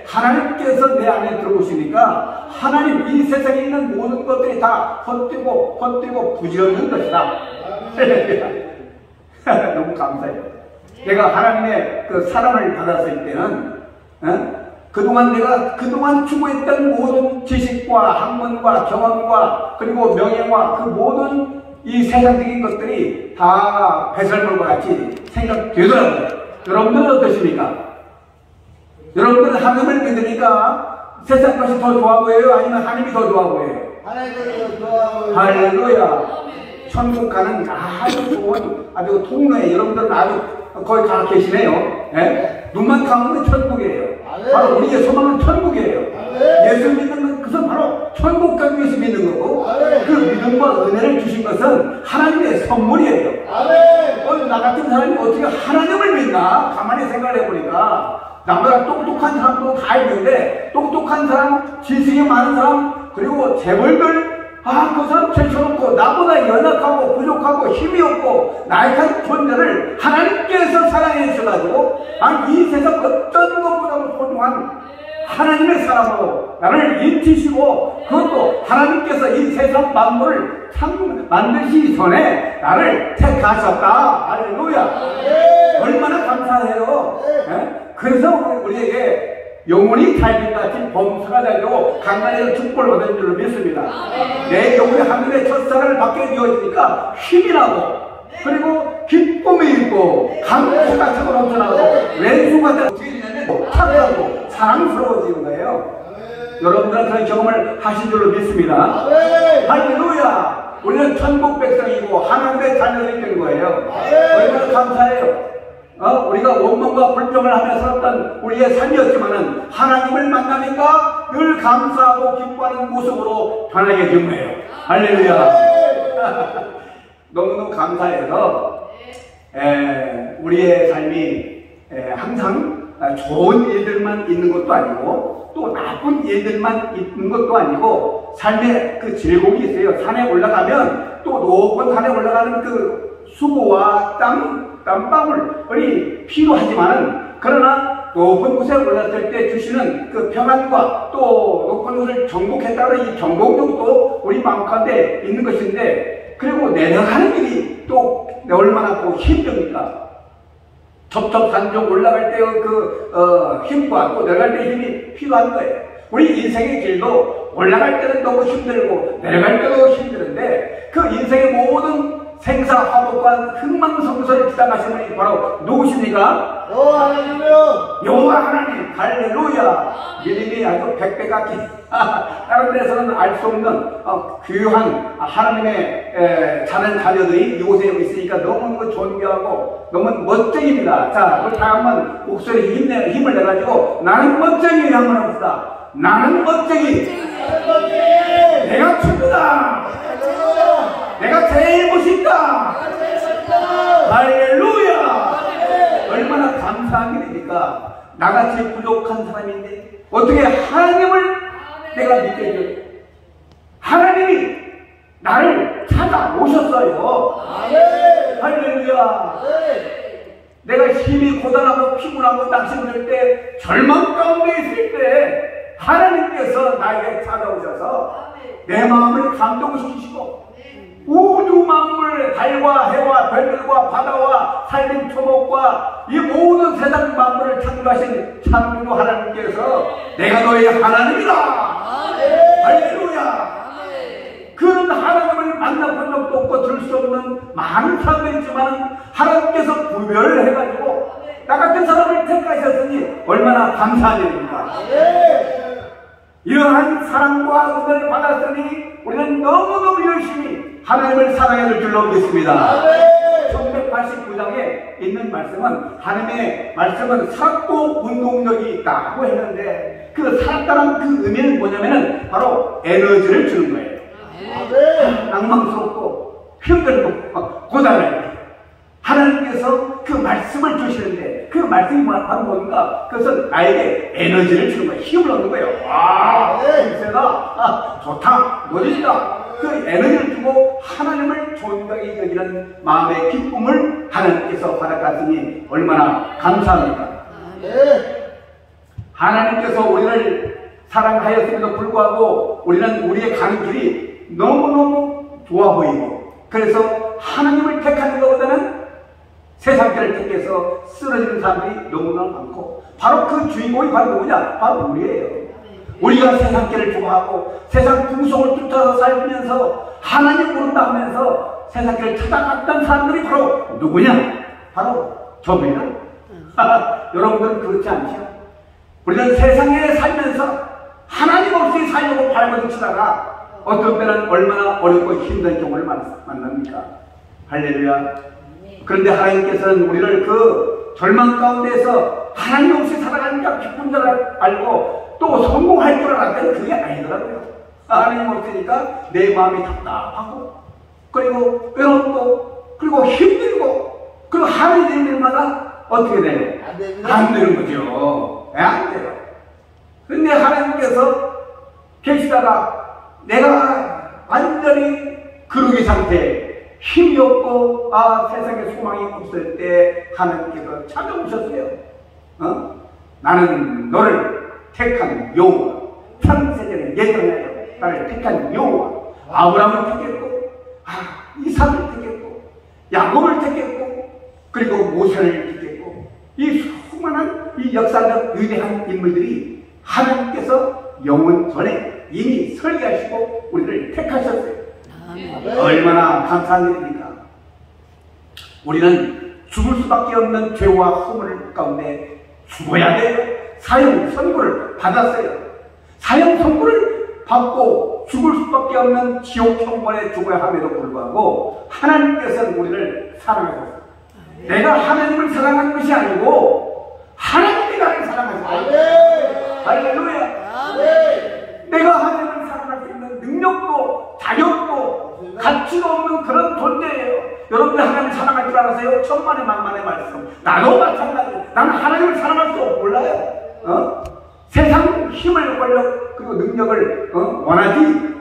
하나님께서 내 안에 들어오시니까 하나님 이 세상에 있는 모든 것들이 다 헛되고 부질없는 것이다. 너무 감사해요. 내가 하나님의 그 사랑을 받았을 때는 그동안 추구했던 모든 지식과 학문과 경험과 그리고 명예와 그 모든 이 세상적인 것들이 다 배설물과 같이 생각되더라고요. 여러분들은 어떠십니까? 여러분들은 하나님을 믿으니까 세상 것이 더 좋아 보여요? 아니면 하나님이 더 좋아 보여요? 하나님이 더 좋아 보여요. 할렐루야. 천국 가는 아주 좋은 아주 통로에 여러분들은 아주 거기 가 계시네요. 네? 눈만 감으면 천국이에요. 바로 우리의 소망은 천국이에요. 예수 믿는 것은 바로 천국 가기 위해서 믿는 거고 그 믿음과 은혜를 주신 것은 하나님의 선물이에요. 오늘 나 같은 사람이 어떻게 하나님을 믿나? 가만히 생각을 해보니까 나보다 똑똑한 사람도 다 있는데 똑똑한 사람, 지식이 많은 사람, 그리고 재벌들 그 사람 제쳐놓고 나보다 연약하고 부족하고 힘이 없고 나약한 존재를 하나님께서 사랑해 주셔가지고 이 세상 어떤 것보다도 소중한 하나님의 사랑으로 나를 인치시고 그것도 하나님께서 이 세상 만물을 참 만드시기 전에 나를 택하셨다. 할렐루야. 얼마나 감사해요. 그래서 우리에게 영혼이 달빛같이 범사가 되고 강간에서 축복을 얻은 줄로 믿습니다. 내 영혼이 하늘의 첫사랑을 받게 되어지니까 힘이 나고 그리고 기쁨이 있고 강수가 차고 넘쳐나고 왼수가 어떻게 되냐면 착하고 사랑스러워지는 거예요. 여러분들은 그런 경험을 하신 줄로 믿습니다. 할렐루야. 우리는 천국 백성이고 하나님의 자녀들이 된 거예요. 얼마나 감사해요. 우리가 원망과 불평을 하며 살았던 우리의 삶이었지만은 하나님을 만나니까 늘 감사하고 기뻐하는 모습으로 변하게 된 거예요. 할렐루야. 너무너무 감사해서 우리의 삶이 항상 좋은 일들만 있는 것도 아니고 또 나쁜 일들만 있는 것도 아니고 삶의 그 즐거움이 있어요. 산에 올라가면 또 높은 산에 올라가는 그 수고와 땀방울이 필요하지만은 그러나 높은 곳에 올랐을 때 주시는 그 평안과 또 높은 곳을 정복했다는 이 정복력도 우리 마음 가운데 있는 것인데 그리고 내려가는 길이 또 얼마나 또 힘듭니까? 첩첩산중 올라갈 때의 그 힘과 또 내려갈 때 힘이 필요한 거예요. 우리 인생의 길도 올라갈 때는 너무 힘들고 내려갈 때도 힘드는데 그 인생의 모든 생사화복과 흥망성쇠를 주장하시는 분이 바로 누구십니까? 여호와 하나님이요. 여호와 하나님. 할렐루야. 믿음이 아주 백배같이 다른 데서는 알 수 없는 귀한 하나님의 자녀들이 이곳에 있으니까 너무너무 존귀하고 너무 멋쟁입니다. 자, 그럼 다 한번 목소리 힘을 내가지고 나는 멋쟁이 한번 해봅시다. 나는 멋쟁이. 내가 최고다. 내가 제일 멋있다. 할렐루야. 얼마나 감사한 일입니까? 나같이 부족한 사람인데 어떻게 하나님을 내가 믿게 해줘? 하나님이 나를 찾아오셨어요. 할렐루야. 내가 힘이 고단하고 피곤하고 낙심될 때 절망 가운데 있을 때 하나님께서 나에게 찾아오셔서 내 마음을 감동시키시고 우주 만물, 달과 해와 별들과 바다와 산림 초목과 이 모든 세상 만물을 창조하신 창조 하나님께서 내가 너의 하나님이다. 할렐루야. 그런 하나님을 만나본 적도 없고 들을 수 없는 많은 사람들이 있지만 하나님께서 구별을 해가지고 나 같은 사람을 택하셨으니 얼마나 감사한 일입니까? 이러한 사랑과 은혜를 받았으니 우리는 너무너무 열심히 하나님을 사랑해야 될 줄로 믿습니다. 1989장에 있는 말씀은 하나님의 말씀은 살았고 운동력이 있다고 했는데 그 살았다는 그 의미는 뭐냐면은 바로 에너지를 주는 거예요. 낭망스럽고 힘들고 고단할 때 하나님께서 그 말씀을 주시는데 그 말씀이 바로 뭔가 그것은 나에게 에너지를 주는 거예요. 힘을 얻는 거예요. 힘세다. 좋다. 멋있다. 그 에너지를 주고 하나님을 존귀하게 여기는 마음의 기쁨을 하나님께서 받아갔으니 얼마나 감사합니까? 하나님께서 우리를 사랑하였음에도 불구하고 우리는 우리의 가는 길이 너무너무 좋아 보이고, 그래서 하나님을 택하는 것보다는 세상 길을 택해서 쓰러지는 사람들이 너무나 많고, 바로 그 주인공이 바로 누구냐? 바로 우리예요. 우리가 세상 길을 좋아하고 세상 풍속을 쫓아서 살면서 하나님 모른다 하면서 세상 길을 찾아갔던 사람들이 바로 누구냐? 바로 저입니다. 여러분들은 그렇지 않죠? 우리는 세상에 살면서 하나님 없이 살려고 발버둥치다가 어떤 때는 얼마나 어렵고 힘든 경우를 만납니까? 할렐루야. 그런데 하나님께서는 우리를 그 절망 가운데서 하나님 없이 살아가니까 기쁜 줄 알고 또 성공할 줄 알았더니 그게 아니더라고요. 하나님 없으니까 내 마음이 답답하고, 그리고 외롭고, 그리고 힘들고, 그리고 하나님 되는 일마다 어떻게 돼요? 안 되는 거죠. 안 돼요. 그런데 하나님께서 계시다가 내가 완전히 그루기 상태, 힘이 없고 세상에 소망이 없을 때 하나님께서 찾아오셨어요. 나는 너를 택한 여호와, 창세전에 예정하여 나를 택한 여호와, 아브라함을 택했고 이삭을 택했고 야곱을 택했고 그리고 모세를 택했고, 이 수많은 이 역사적 위대한 인물들이 하나님께서 영원 전에 이미 설계하시고 우리를 택하셨어요. 얼마나 감사한 일입니까? 우리는 죽을 수밖에 없는 죄와 허물 가운데 죽어야 돼요. 사형 선고를 받았어요. 사형 선고를 받고 죽을 수밖에 없는 지옥 형벌에 죽어야 함에도 불구하고 하나님께서는 우리를 사랑하셨어요. 내가 하나님을 사랑하는 것이 아니고 하나님이 나를 사랑하셨어요. 할렐루야. 내가 하나님을 사랑할 수 있는 능력도 자격도 가치도 없는 그런 존재예요. 여러분들 하나님을 사랑할 줄 알아세요? 천만의 만만의 말씀. 나도 마찬가지예요. 나는 하나님을 사랑할 수 몰라요. 세상 힘을 권력 그리고 능력을 원하지.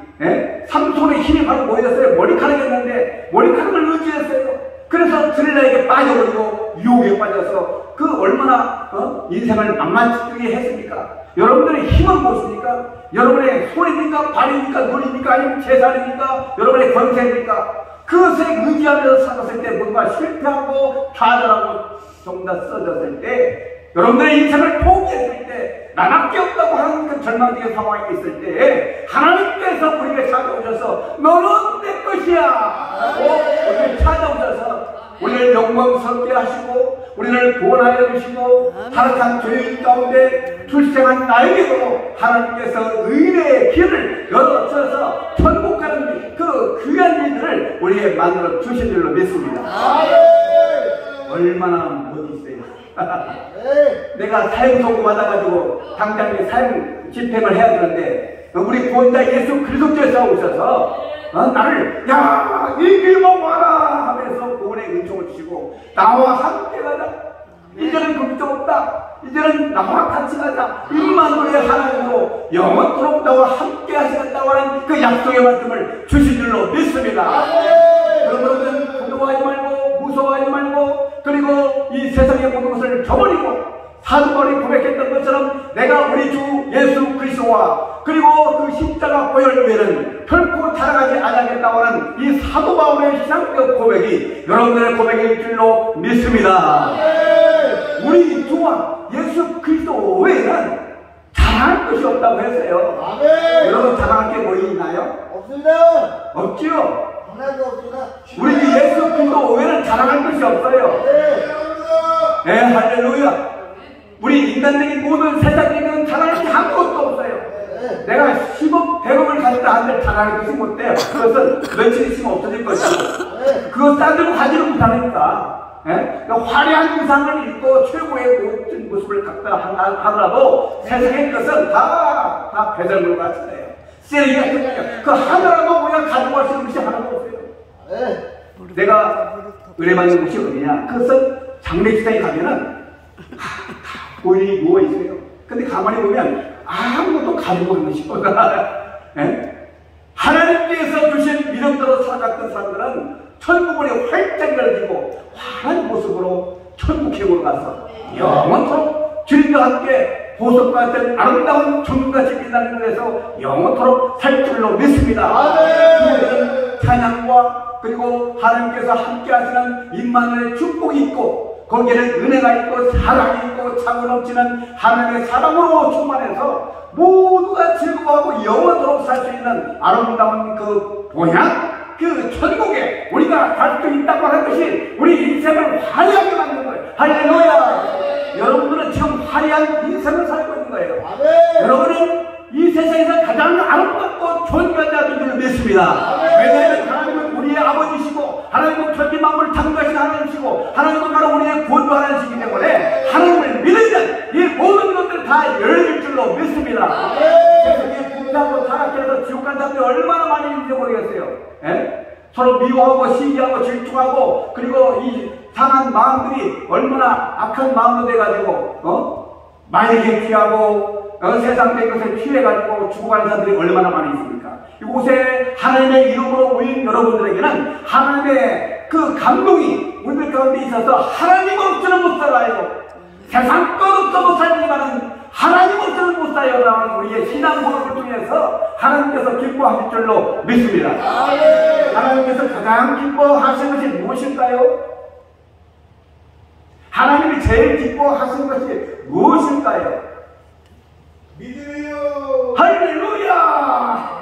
삼손의 힘이 바로 뭐였어요? 머리카락이었는데 머리카락을 의지했어요. 그래서 들레에게 빠져버리고 유혹에 빠져서 그 얼마나 인생을 만만치게 했습니까? 여러분들의 힘은 무엇입니까? 여러분의 손입니까? 발입니까? 눈입니까? 아니면 재산입니까? 여러분의 권세입니까? 그것에 의지하면서 살았을 때 뭔가 실패하고 좌절하고 정말 쓰러졌을 때, 여러분들의 인생을 포기했을 때, 나밖에 없다고 하는 그 절망적인 상황에 있을 때 하나님께서 우리에게 찾아오셔서 너는 내 것이야. 우리를 찾아오셔서 우리를 영광스럽게 하시고 우리를 구원하여 주시고 타락한 죄인 가운데 출생한 나에게도 하나님께서 의뢰의 길을 열어주셔서 천국 가는 그 귀한 일들을 우리에게 만들어 주신 줄로 믿습니다. 얼마나 못이 있어요. 내가 사형 선고 받아가지고 당장 사형 집행을 해야 되는데 우리 구원자 예수 그리스도께서 오셔서 나를 야 이 길목 와라 하면서 구원의 은총을 주시고 나와 함께 가자. 이제는 걱정 없다. 이제는 나와 같이 가자. 임마누엘 하나님으로 영원토록 나와 함께 하시겠다고 하는 그 약속의 말씀을 주신 줄로 믿습니다. 여러분은 두려워하지 말고 무서워하지 말고, 그리고 이 세상의 모든 것을 저버리고 사도 바울이 고백했던 것처럼 내가 우리 주 예수 그리스도와 그리고 그 십자가 보혈 외에는 결코 타락하지 않겠다고 하는 이 사도 바울의 신앙적 고백이 여러분들의 고백일 줄로 믿습니다. 우리 주와 예수 그리스도 외에는 자랑할 것이 없다고 했어요. 여러분 자랑할 게 뭐 있나요? 없습니다. 없지요? 하나도 없습니다. 우리 예수 그리스도 외에는 자랑할 것이 없어요. 네, 할렐루야. 우리 인간적인 모든 세상적인 자랑할 게 아무것도 없어요. 내가 10억, 100억을 가졌다 한들 자랑할 것이 못 돼요. 그것은 며칠 있으면 없어질 것이고 그거 싸들고 가지를 못하니까. 화려한 의상을 입고 최고의 멋진 모습을 갖다 하더라도 세상의 것은 다 배설물 같은데요. 쓰레기 같은 거예요. 그 하나라도 우리가 가지고 갈 수 있는 것이 하나도 없어요. 내가 의뢰받는 곳이 어디냐? 그것은 장례식장에 가면은 본인이 누워있어요. 근데 가만히 보면 아무것도 가지고 있는 것이 없다. 하나님께서 주신 믿음대로 살아갔던 사람들은 천국문이 활짝 열어지고 환한 모습으로 천국행으로 가서 영원토록 주님과 함께 보석과 같은 아름다운 천국같이 빛나는 곳에서 영원토록 살 줄로 믿습니다. 우리는 찬양과 그리고 하나님께서 함께 하시는 임마누엘의 축복이 있고 거기에는 은혜가 있고 사랑이 있고 차고 넘치는 하나님의 사랑으로 충만해서 모두가 즐거워하고 영원토록 살 수 있는 아름다운 그 본향, 그 천국에 우리가 갈 수 있다고 하는 것이 우리 인생을 화려하게 만드는 거예요. 할렐루야! 여러분들은 지금 화려한 인생을 살고 있는 거예요. 여러분은 이 세상에서 가장 아름답고 존귀한 자인 줄 믿습니다. 왜냐하면 하나님은 우리의 아버지시고 하나님은 천지 만물을 창조하신 하나님이시고 하나님은 바로 우리의 구원도 하나님이시기 때문에 하나님을 믿으면 이 모든 것들 다 열릴 줄로 믿습니다. 세상에 불타고 타락해서 지옥 간 사람들이 얼마나 많이 있는지 모르겠어요. 서로 미워하고 시기하고 질투하고 그리고 이 상한 마음들이 얼마나 악한 마음으로 돼가지고 많이 갱피하고 세상적인 것에 취해가지고 죽어가는 사람들이 얼마나 많이 있습니까? 이곳에 하나님의 이름으로 모인 여러분들에게는 하나님의 그 감동이 우리들 가운데 있어서 하나님 없이는 못 살아요. 세상 것 없어도 살지만은 하나님 없이는 못 살아요라는 우리의 신앙 고백을 통해서 하나님께서 기뻐하실 줄로 믿습니다. 하나님께서 가장 기뻐하시는 것이 무엇일까요? 하나님이 제일 기뻐하시는 것이 무엇일까요? 믿음이요. 할렐루야!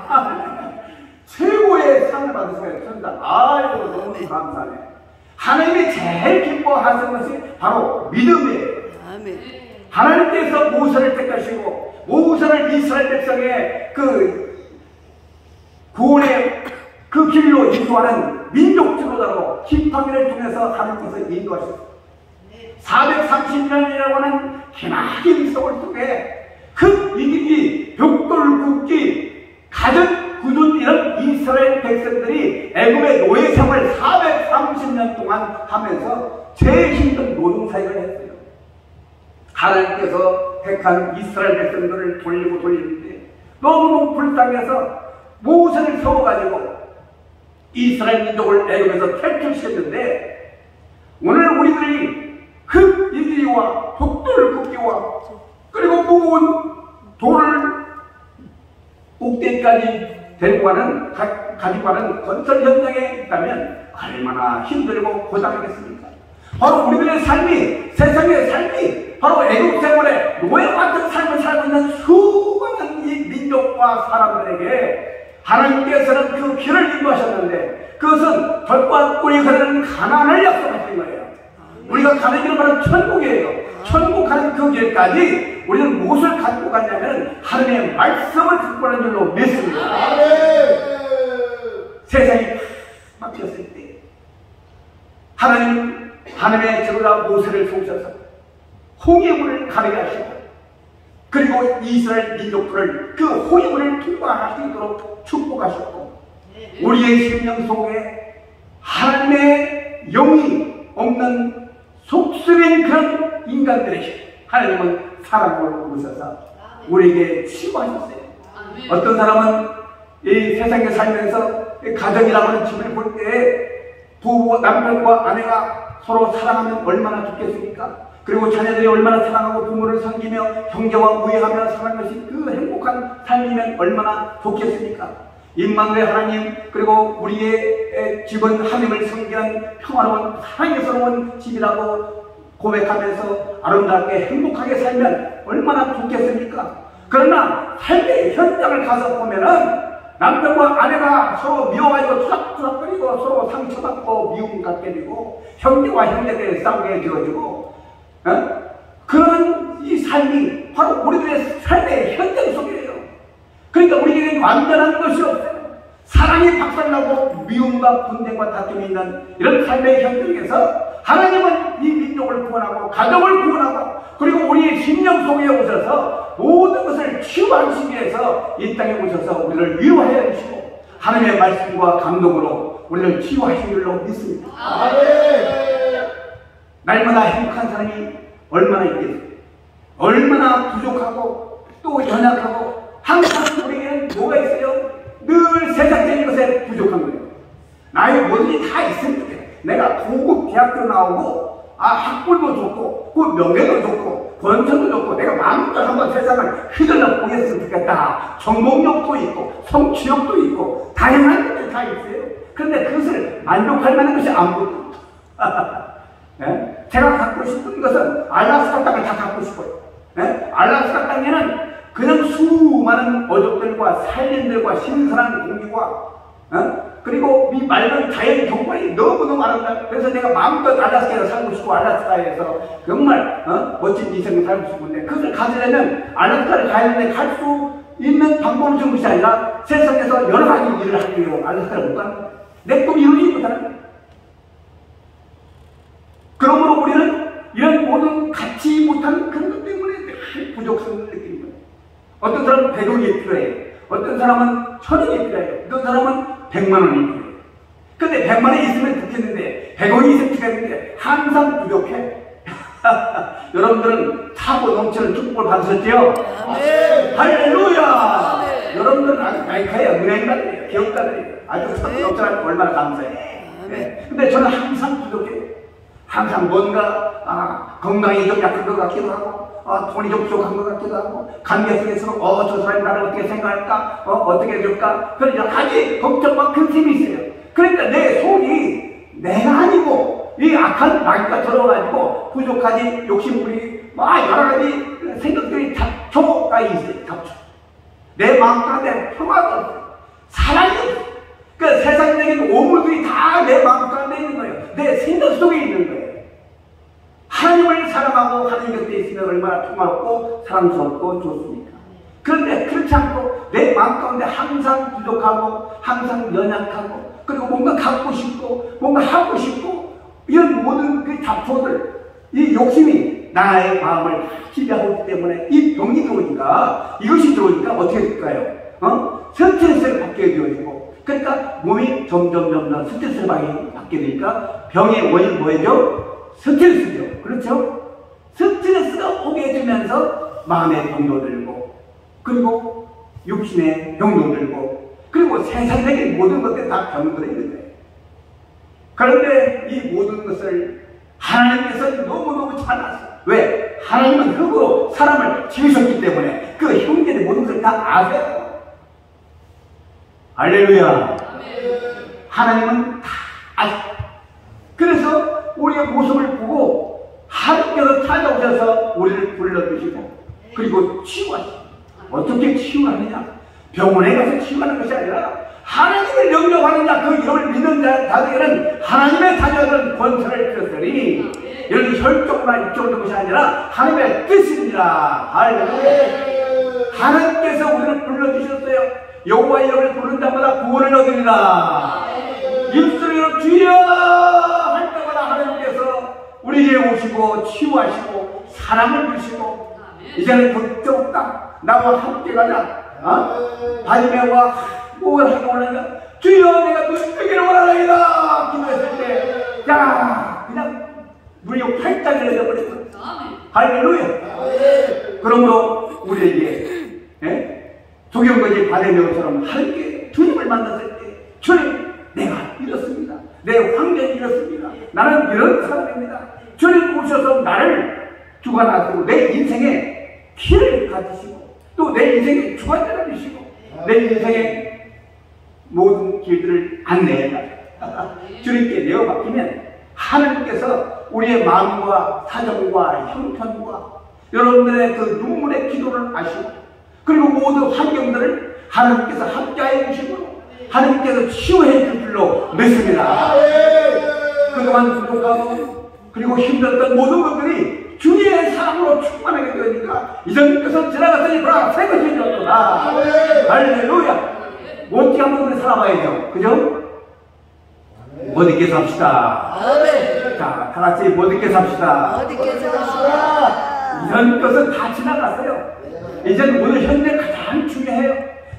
최고의 상을 받으세요. 천당. 아이고 너무 감사해. 하나님이 제일 기뻐하시는 것이 바로 믿음이에요. 하나님께서 모세를 택하시고 모세를 이스라엘 백성의 그 구원의 그 길로 인도하는 민족 지도자로 지팡이를 통해서 하나님께서 인도하셨습니다. 430년이라고 하는 기나긴 세월 속에 흙이기기, 벽돌 굽기, 가전 굳은 이런 이스라엘 백성들이 애굽의 노예 생활을 430년 동안 하면서 제일 힘든 노동사역을 했어요. 하나님께서 택한 이스라엘 백성들을 돌리고 돌리는데 너무 불쌍해서 모세를 세워가지고 이스라엘 민족을 애굽에서 탈출시켰는데 오늘 우리들이 흙이기와 벽돌 굽기와 그리고 무거운 돌을 꼭대기까지 데리고 가는, 가지고 가는 건설 현장에 있다면 얼마나 힘들고 고단하겠습니까? 바로 우리들의 삶이, 세상의 삶이 바로 애국 생활에 노예 같은 삶을 살고 있는 수많은 이 민족과 사람들에게 하나님께서는 그 길을 인도하셨는데 그것은 젖과 꿀이 흐르는 가나안을 약속하신 거예요. 우리가 가는 길은 바로 천국이에요. 천국 가는 그 길까지 우리는 무엇을 갖고 갔냐면 하나님의 말씀을 갖고 가는 줄로 믿습니다. 세상이 막혔을 때 하나님의 지도자 모세를 세우셔서 홍해물을 가르게 하시고 그리고 이스라엘 민족들을 그 홍해물을 통과할 수 있도록 축복하셨고 우리의 심령 속에 하나님의 영이 없는 속쓰린 그런 인간들에게 하나님은 사랑으로 오셔서 우리에게 치유하셨어요. 어떤 사람은 이 세상에 살면서 가정이라고 하는 집을 볼 때 부부, 남편과 아내가 서로 사랑하면 얼마나 좋겠습니까? 그리고 자녀들이 얼마나 사랑하고 부모를 섬기며 형제와 우애하며 사는 것이 그 행복한 삶이면 얼마나 좋겠습니까? 임마누엘 하나님 그리고 우리의 집은 하나님을 섬기는 평화로운 사랑스러운 집이라고 고백하면서 아름답게 행복하게 살면 얼마나 좋겠습니까? 그러나 삶의 현장을 가서 보면은 남편과 아내가 서로 미워가지고 투닥투닥거리고 서로 상처받고 미움 갖게 되고 형제와 형제들이 싸우게 되어지고 그런 이 삶이 바로 우리들의 삶의 현장 속이에요. 그러니까 우리에게는 완전한 것이 없어요. 사랑이 박살나고 미움과 분쟁과 다툼이 있는 이런 삶의 현장에서 하나님은 이 민족을 구원하고 가정을 구원하고 그리고 우리의 심령 속에 오셔서 모든 것을 치유하시기 위해서 이 땅에 오셔서 우리를 위로하여 주시고 하나님의 말씀과 감동으로 우리를 치유하신 줄로 믿습니다. 날마다 행복한 사람이 얼마나 있겠어요? 얼마나 부족하고 또 연약하고 항상 우리에게는 뭐가 있어요? 늘 세상적인 것에 부족한 거예요. 나의 뭐든지 다 있으면 좋겠어. 내가 고급 대학교 나오고 학벌도 좋고 그 명예도 좋고 권선도 좋고 내가 마음껏 한번 세상을 휘둘러 보겠으면 좋겠다. 정복력도 있고 성취욕도 있고 다양한 것들이 다 있어요. 그런데 그것을 만족할 만한 것이 아무것도 없다. 네? 제가 갖고 싶은 것은 알라스카 땅을 다 갖고 싶어요. 네? 알라스카 땅에는 그냥 수많은 어족들과 산림들과 신선한 공기와 그리고 이 맑은 자연 경관이 너무너무 아름다워. 그래서 내가 마음껏 알라스카에서 살고 싶고 알라스카에서 정말 멋진 인생을 살고 싶은데 그것을 가지려면 알라스카를 가야되는데 갈 수 있는 방법은 좀 것이 아니라 세상에서 여러 가지 일을 하기 위해 알라스카를 못 가는 거야. 내 꿈이 이루어지지 못하는 거야. 그러므로 우리는 이런 모든 갖지 못한 그런 것 때문에 늘 부족성을 느끼는 거예요. 어떤 사람은 100억이 필요해요. 어떤 사람은 1000억이 필요해요. 어떤 사람은 100만 원이 필요해요. 근데 100만 원이 있으면 좋겠는데 100억이 있으면 좋겠는데 항상 부족해. 여러분들은 차고 넘치는 축복을 받으셨죠? 할렐루야! 여러분들은 아주 나이카야 은행가들이에요. 기업가들이에요. 아주 차고 넘치는 얼마나 감사해요. 네. 근데 저는 항상 부족해요. 항상 뭔가 건강이 좀 약한 것 같기도 하고 돈이 좀 부족한 것 같기도 하고 관계 속에서 저 사람이 나를 어떻게 생각할까? 어떻게 해줄까? 그런 여러 가지 걱정과 근심이 있어요. 그러니까 내 속이 내가 아니고 이 악한 마귀가 들어가지고 부족하지 욕심부리 여러 가지 생각들이 잡초가 있어요. 잡초. 내 마음 가운데 평화가 없어요. 사랑이 없어요. 그 세상적인 오물들이 다 내 마음 가운데 있는 거예요. 내 생각 속에 있는 거예요. 하나님을 사랑하고 하나님 곁에 있으면 얼마나 평화롭고 사랑스럽고 좋습니까? 그런데 그렇지 않고 내 마음 가운데 항상 부족하고 항상 연약하고 그리고 뭔가 갖고 싶고 뭔가 하고 싶고 이런 모든 그 잡초들 이 욕심이 나의 마음을 지배하고 있기 때문에 이 병이 들어오니까 이것이 들어오니까 어떻게 될까요? 스트레스를 받게 되어지고 그러니까 몸이 점점 스트레스를 받게 되니까 병의 원인 뭐예요? 스트레스죠. 그렇죠? 스트레스가 오게 되면서 마음의 병도 들고 그리고 육신의 병도 들고 그리고 세상적인 모든 것들이 다 병들어 있는 거예요. 그런데 이 모든 것을 하나님께서 너무너무 잘 아세요. 왜? 하나님은 흙으로 사람을 지으셨기 때문에 그 형제의 모든 것을 다 아세요. 할렐루야. 하나님은 다 아세요. 그래서 우리의 모습을 보고 하나님께서 찾아오셔서 우리를 불러주시고 그리고 치유하시고 어떻게 치유하느냐? 병원에 가서 치유하는 것이 아니라 하나님을 영접하는 자, 그 이름을 믿는 자들에게는 하나님의 자녀들은 권세를 주셨으니 이런 혈통이나 이쪽으로 것이 아니라 하나님의 뜻입니다. 할렐루야. 하나님께서 우리를 불러주셨어요. 여호와 이름을 부르는 자마다 구원을 얻으리라. 입술로 주여 할 때마다 하나님께서 우리에게 오시고 치유하시고 사랑을 주시고 이제는 걱정 없다. 나와 함께 가자. 바리매와 뭘 하고 원하니까 주여 내가 눈뜨기를 원하나이다 기도했을 때 그냥 눈이 활짝 열려버렸어. 할렐루야. 그러므로 우리에게 조경거지 바리매처럼 하나님께 주님을 만났을 때 주님 내가 이렇습니다. 내 환경이 이렇습니다. 나는 이런 사람입니다. 주님 오셔서 나를 주관하시고 내 인생에 길을 가지시고 또 내 인생에 주관자를 주시고 내 인생의 모든 길들을 안내해라. 주님께 내어 맡기면 하나님께서 우리의 마음과 사정과 형편과 여러분들의 그 눈물의 기도를 아시고 그리고 모든 환경들을 하나님께서 함께하여 주시고 하나님께서 치유해 줄 줄로 믿습니다. 그동안 부족하고 그리고 힘들었던 모든 것들이 주님의 사랑으로 충만하게 되니까 이전 것은 지나갔으니 보라 새 것이 되었구나. 할렐루야. 못지 않은 우리 살아봐야죠. 그죠? 멋있게 삽시다. 자, 다 같이 멋있게 삽시다. 이전 것은 다 지나갔어요. 이제는 오늘 현재 가장 중요해요.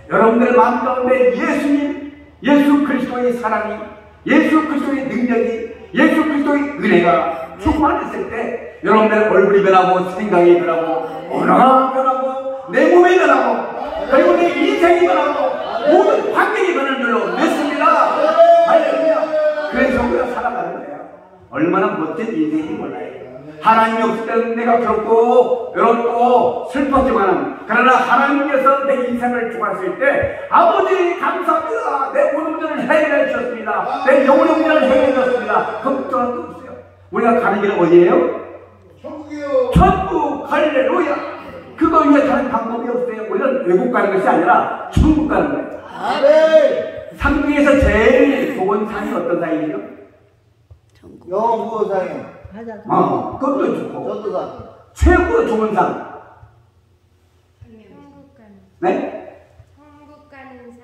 여러분들의 마음 가운데 예수님, 예수 그리스도의 사랑이, 예수 그리스도의 능력이, 예수 그리스도의 은혜가 충만했을 때 여러분들의 얼굴이 변하고 생각이 변하고 언어가 변하고 내 몸이 변하고 그리고 내 인생이 변하고 모든 환경이 변하는 줄로 믿습니다. 할렐루야. 그래서 우리가 살아가는 거예요. 얼마나 멋진 인생인지 몰라요. 하나님이 없을 때는 내가 괴롭고 외롭고 슬펐지만, 그러나 하나님께서 내 인생을 주관하실 때 아버지 감사합니다. 내 모든 문제를 해결해 주셨습니다. 내 영혼의 문제를 해결해 주셨습니다. 걱정할 거 없어요. 우리가 가는 길은 어디예요? 천국이요. 천국. 할렐루야. 그거 위해 다른 방법이 없어요. 우리는 외국 가는 것이 아니라 천국 가는 거예요. 아멘. 상 중에서 제일 좋은 상이 어떤 상이죠? 영구상이요. 그것도 좋고. 전도상. 최고 좋은 상. 천국 가는. 네? 천국 가는 상.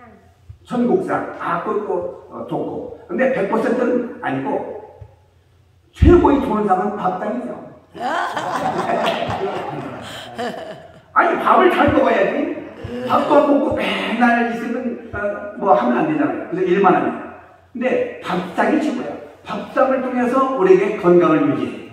천국상. 그것도 좋고. 근데 100%는 아니고, 최고의 좋은 상은 밥상이죠. 아니, 밥을 잘 먹어야지. 밥도 안 먹고 맨날 있으면 뭐 하면 안 되잖아요. 그래서 일만 합니다. 근데 밥상이 최고야. 밥상을 통해서 우리에게 건강을 유지해.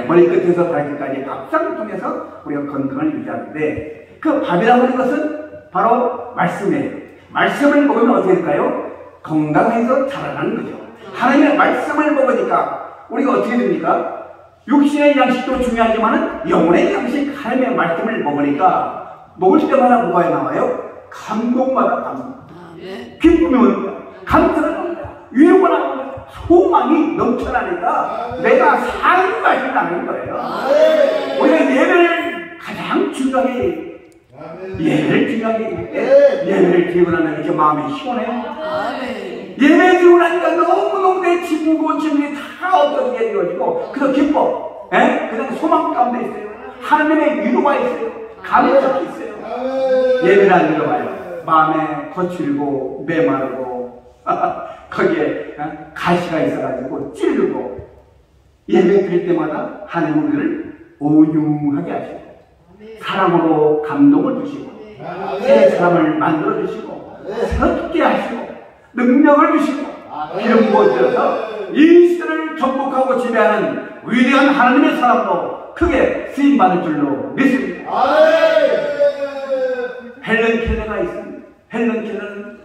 머리끝에서 발끝까지 밥상을 통해서 우리가 건강을 유지하는데, 그 밥이라고 하는 것은 바로 말씀이에요. 말씀을 먹으면 어떻게 될까요? 건강해서 자라나는 거죠. 하나님의 말씀을 먹으니까 우리가 어떻게 됩니까? 육신의 양식도 중요하지만 영혼의 양식, 하나님의 말씀을 먹으니까 먹을 때마다 뭐가 나와요? 감동마다 감동. 기쁨이 옵니다. 감사가 나옵니다. 위로가 나옵니다. 소망이 넘쳐나니까 내가 사는 맛이 나는 거예요. 우리가 예배를 가장 중요하게, 예배를 중요하게 할 때, 예배를 드리고 나면 이렇게 마음이 시원해요. 예배 드리고 나니까 너무너무 내 짐이고 짐이 다 없어지게 되어지고, 그래서 기뻐. 그냥 소망 가운데 있어요. 하나님의 위로가 있어요. 감사가 있어요. 예배를 안 들어봐요. 마음에 거칠고 메마르고 거기에 가시가 있어가지고 찌르고, 예배 드릴 때마다 하나님 우리를 온유하게 하시고 사랑으로 감동을 주시고 새 사람을 만들어 주시고 새롭게 하시고 능력을 주시고 기름 부어주셔서 이 시대를 정복하고 지배하는 위대한 하나님의 사람으로 크게 쓰임받을 줄로 믿습니다. 헬렌 켈러가 있습니다. 헬렌 켈러는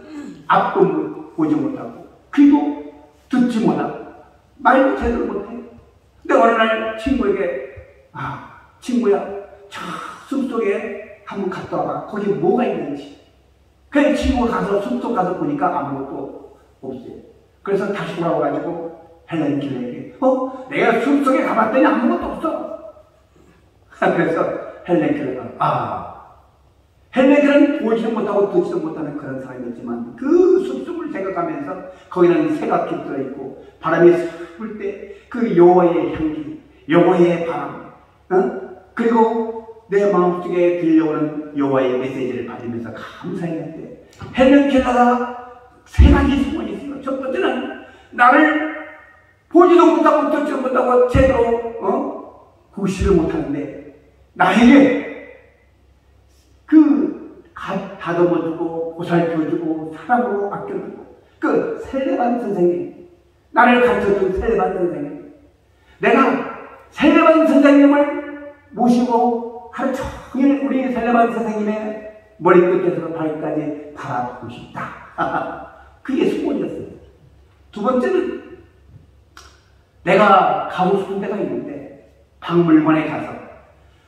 앞도 보지 못하고 귀도 듣지 못하고 말도 제대로 못해. 근데 어느 날 친구에게, 친구야, 저 숲속에 한번 갔다 와봐. 거기 뭐가 있는지. 그래서 친구가 가서 숲속 가서 보니까 아무것도 없어요. 그래서 다시 돌아와가지고 헬렌 켈러에게, 내가 숲속에 가봤더니 아무것도 없어. 그래서 헬렌 켈러가, 헬렌 켈러는 보지도 못하고 듣지도 못하는 그런 사람이었지만 그 숲속을 생각하면서 거기는 새가 깃들어 있고 바람이 불 때 그 여호와의 향기, 여호와의 바람, 그리고 내 마음속에 들려오는 여호와의 메시지를 받으면서 감사했는데, 헬렌 켈러가 세 가지 소원이 있어요. 첫 번째는 나를 보지도 못하고 듣지도 못하고 제대로 구실을 못하는데 나에게 다듬어주고 보살펴주고 사랑으로 아껴주고 그 셀레반 선생님, 나를 가르쳐준 셀레반 선생님, 내가 셀레반 선생님을 모시고 하루 종일 우리 셀레반 선생님의 머리끝에서 발까지 바라보고 싶다. 그게 소원이었어요. 두 번째는 내가 가고 싶은 데가 있는데 박물관에 가서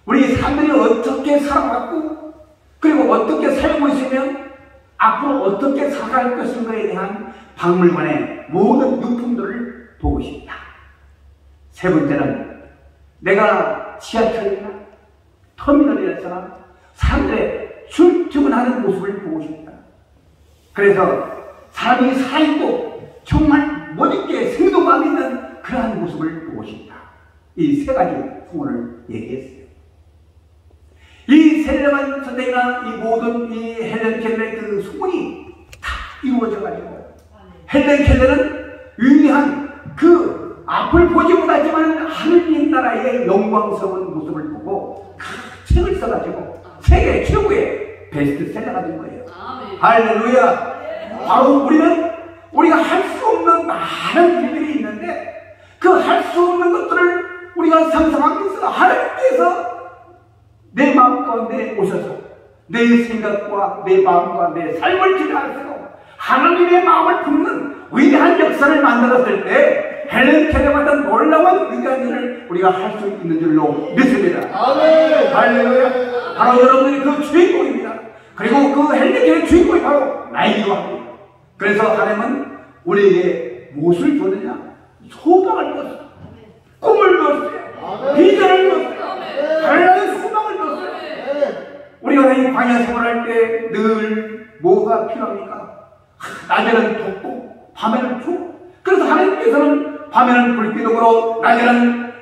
우리 사람들이 어떻게 살아왔고 그리고 어떻게 살고 있으면 앞으로 어떻게 살아갈 것인가에 대한 박물관의 모든 유품들을 보고 싶다. 세 번째는 내가 지하철이나 터미널에서나 사람들의 출퇴근하는 모습을 보고 싶다. 그래서 사람이 살아있고 정말 멋있게 생동감 있는 그러한 모습을 보고 싶다. 이 세 가지 소원을 얘기했어요. 이 셀레반 선생이나 이 모든 이 헬렌 켈러의 그 소원이 다 이루어져가지고 헬렌 켈러는 위대한 그 앞을 보지 못하지만 하느님 나라의 영광스러운 모습을 보고 그 책을 써가지고 세계 최고의 베스트셀러가 된 거예요. 할렐루야. 바로 우리가 할 수 없는 많은 일들이 있는데 그 할 수 없는 것들을 우리가 상상하기 위해서 하나님께서 내 마음 가운데 오셔서 내 생각과 내 마음과 내 삶을 지배하시고 하나님의 마음을 품는 위대한 역사를 만들었을 때 헬렌 켈러 같은 놀라운 위대한 일을 우리가 할 수 있는 줄로 믿습니다. 아멘. 할렐루야. 바로 여러분들이 그 주인공입니다. 그리고 그 헬렌 켈러의 주인공이 바로 나이기도 합니다. 그래서 하나님은 우리에게 무엇을 줬느냐? 소망을 줬어요. 꿈을 줬어요. 비전을 줬어요. 하나님의 소망을 줬어요. 우리가 이 광야 생활할 때 늘 뭐가 필요합니까? 낮에는 덥고 밤에는 추워. 그래서 하나님께서는 밤에는 불기둥으로 낮에는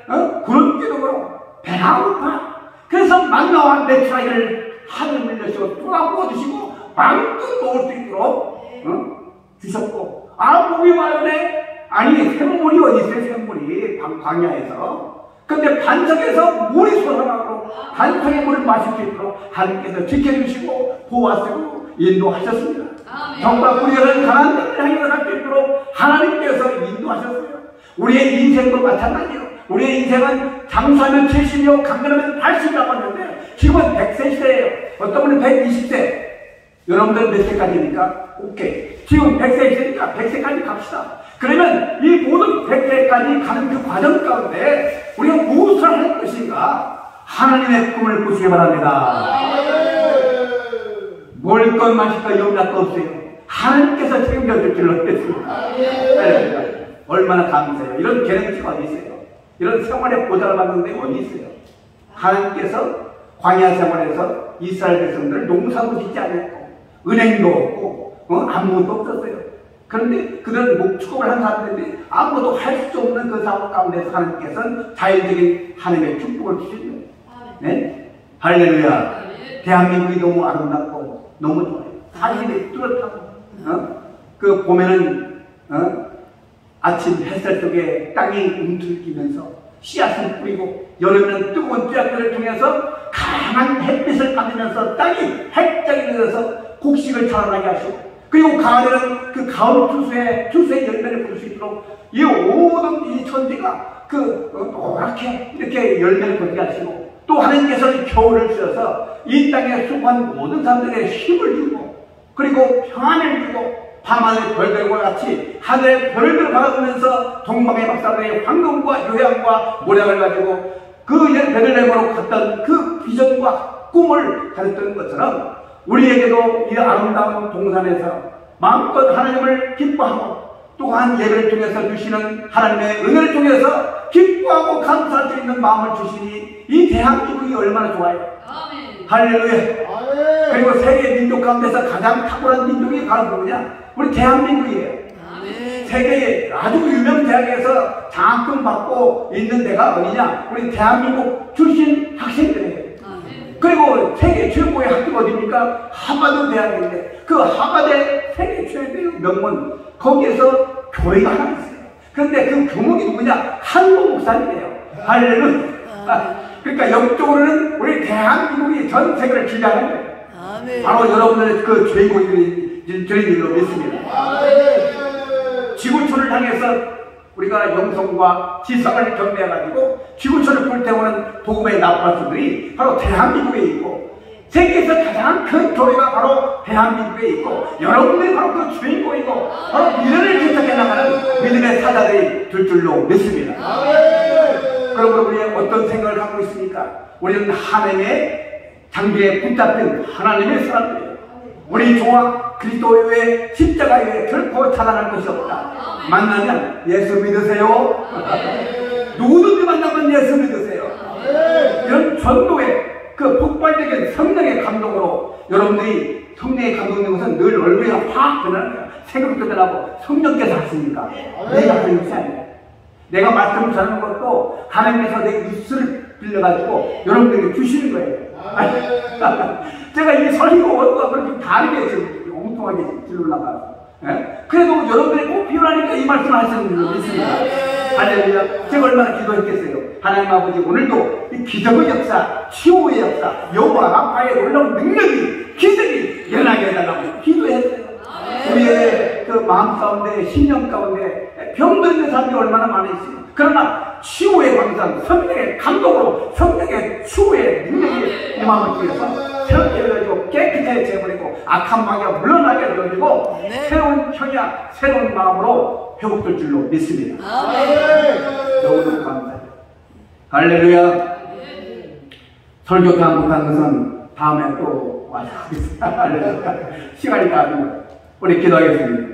구름기둥으로 배가 고파. 그래서 만나와 메추라기를 하늘 밀려주시고 쏟아부어 주시고 마음껏 먹을 수 있도록 주셨고, 목이 마르네. 아니 샘물이 어디 있어요? 샘물이 광야에서. 근데 반석에서 물이 솟아나고 반석의 물을 마실 수 있도록 하나님께서 지켜주시고 보호하시고 인도하셨습니다. 정말 우리는 가나안 땅을 향해 갈 수 있도록 하나님께서 인도하셨어요. 우리의 인생도 마찬가지예요. 우리의 인생은 장수하면 70여, 강건하면 80이라고 하는데 지금은 100세 시대예요. 어떤 분은 120세. 여러분들 몇 세까지입니까? 오케이. 지금 100세 시대니까 100세까지 갑시다. 그러면 이 모든 100세까지 가는 그 과정 가운데 우리가 무엇을 할 것인가? 하나님의 꿈을 꾸시기 바랍니다. 먹을 것 마실 것 염려할 거 없어요. 하나님께서 책임져 줄 줄로 믿습니다. 얼마나 감사해요. 이런 개념치가 어디 있어요? 이런 생활의 보장을 받는 데 어디 있어요? 하나님께서 광야 생활에서 이스라엘 백성들을 농사도 짓지 않았고 은행도 없고 아무것도 없었어요. 그런데 그들은 목축업을 한 사람들인데 아무것도 할 수 없는 그 상황 가운데서 하나님께서는 자연적인 하나님의 축복을 주시는 거예요. 네? 할렐루야. 대한민국이 너무 아름답고 너무 좋아요. 산이 뚜렷하고 그 보면은 아침 햇살 속에 땅이 움틀기면서 씨앗을 뿌리고 여름에는 뜨거운 뙤약들을 통해서 강한 햇빛을 받으면서 땅이 활짝이 되어서 곡식을 자라나게 하시고, 그리고 가을에는 그 가을 추수의 열매를 볼 수 있도록 이 모든 이 천지가 노랗게 이렇게 열매를 걷게 하시고, 또 하나님께서는 겨울을 주셔서 이 땅에 수고한 모든 사람들에게 힘을 주고, 그리고 평안을 주고, 밤하늘 별들과 같이 하늘의 별들을 바라보면서 동방의 박사들의 황금과 요양과 모량을 가지고 그 베들레헴으로 갔던 그 비전과 꿈을 가졌던 것처럼 우리에게도 이 아름다운 동산에서 마음껏 하나님을 기뻐하고, 또한 예배를 통해서 주시는 하나님의 은혜를 통해서 기뻐하고 감사할 수 있는 마음을 주시니 이 대한민국이 얼마나 좋아요. 아멘. 할렐루야. 아멘. 그리고 세계 민족 가운데서 가장 탁월한 민족이 바로 누구냐? 우리 대한민국이에요. 아멘. 세계의 아주 유명 대학에서 장학금 받고 있는 데가 어디냐? 우리 대한민국 출신 학생들이에요. 그리고 세계 최고의 학교가 어디입니까? 하버드 대학인데 그 하버드 세계 최고의 명문, 거기에서 교회가 하나 있어요. 그런데 그 교목이 누구냐? 한국 목사님이에요. 할렐루야. 그러니까 영적으로는 우리 대한민국이 전 세계를 지배하는 거예요. 아멘. 바로 여러분들의 그 주인공이 저희들로 믿습니다. 아멘. 지구촌을 향해서 우리가 영성과 지성을 경배해가지고 지구촌을 불태우는 복음의 나팔수들이 바로 대한민국에 있고, 세계에서 가장 큰 교회가 바로 대한민국에 있고, 여러분들이 바로 그 주인공이고 바로 미래를 개척해 나가는 믿음의 사자들이 될 줄로 믿습니다. 그러므로 우리 어떤 생각을 갖고 있습니까? 우리는 하나님의 장기에 붙잡힌 하나님의 사람들이에요. 우리 조화 그리스도 외에 십자가 외에 결코 찾아날 것이 없다. 만나면 예수 믿으세요. 누구든지 만나면 예수 믿으세요. 이런 전도의 그 폭발적인 성령의 감동으로 여러분들이 성령의 감동인 것은 늘 얼굴이 확 변하는 거야. 생각도 변하고 성령께서 하십니까? 내가 하는 것이 아니야. 내가 말씀을 전하는 것도 하나님께서 내 입술을 빌려가지고 여러분들에게 주시는 거예요. 제가 이 설교 원과 그렇게 다르게 지금 엉뚱하게 질러나가요. 그래도 여러분들이 꼭 필요하니까 이 말씀을 하시는 줄 믿습니다. 할렐루야. 제가 얼마나 기도했겠어요. 하나님 아버지, 오늘도 이 기적의 역사, 치유의 역사, 여호와 라파의 놀라운 능력이, 기적이 일어나게 해달라고 기도했어요. 우리의 그 마음 가운데, 신령 가운데 병들 있는 사람들이 얼마나 많이 있어요. 그러나 치유의 광선, 성령의 감동으로 성령의 치유의 능력이 이 마음을 통해서 새롭게 해가지고 깨끗해져버리고 악한 마귀가 물러나게 되어지고 새로운 형이야 새로운 마음으로 회복될 줄로 믿습니다. 너무너무 감사해요. 할렐루야. 설교 다 못한 것은 다음에 또 와서 하겠습니다. 시간이 다 됩니다. 우리 기도하겠습니다.